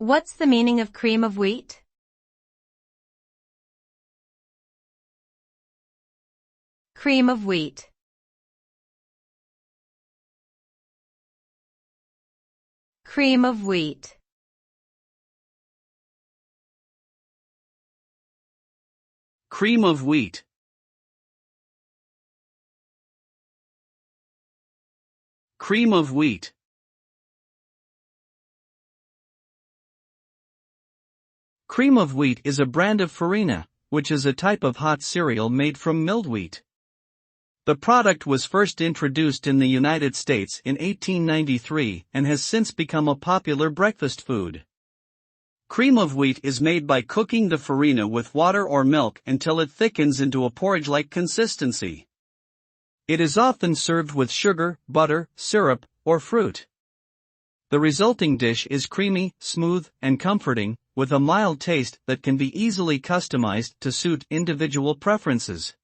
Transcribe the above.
What's the meaning of cream of wheat? Cream of wheat. Cream of wheat. Cream of wheat. Cream of wheat. Cream of wheat is a brand of farina, which is a type of hot cereal made from milled wheat. The product was first introduced in the United States in 1893 and has since become a popular breakfast food. Cream of wheat is made by cooking the farina with water or milk until it thickens into a porridge-like consistency. It is often served with sugar, butter, syrup, or fruit. The resulting dish is creamy, smooth, and comforting, with a mild taste that can be easily customized to suit individual preferences.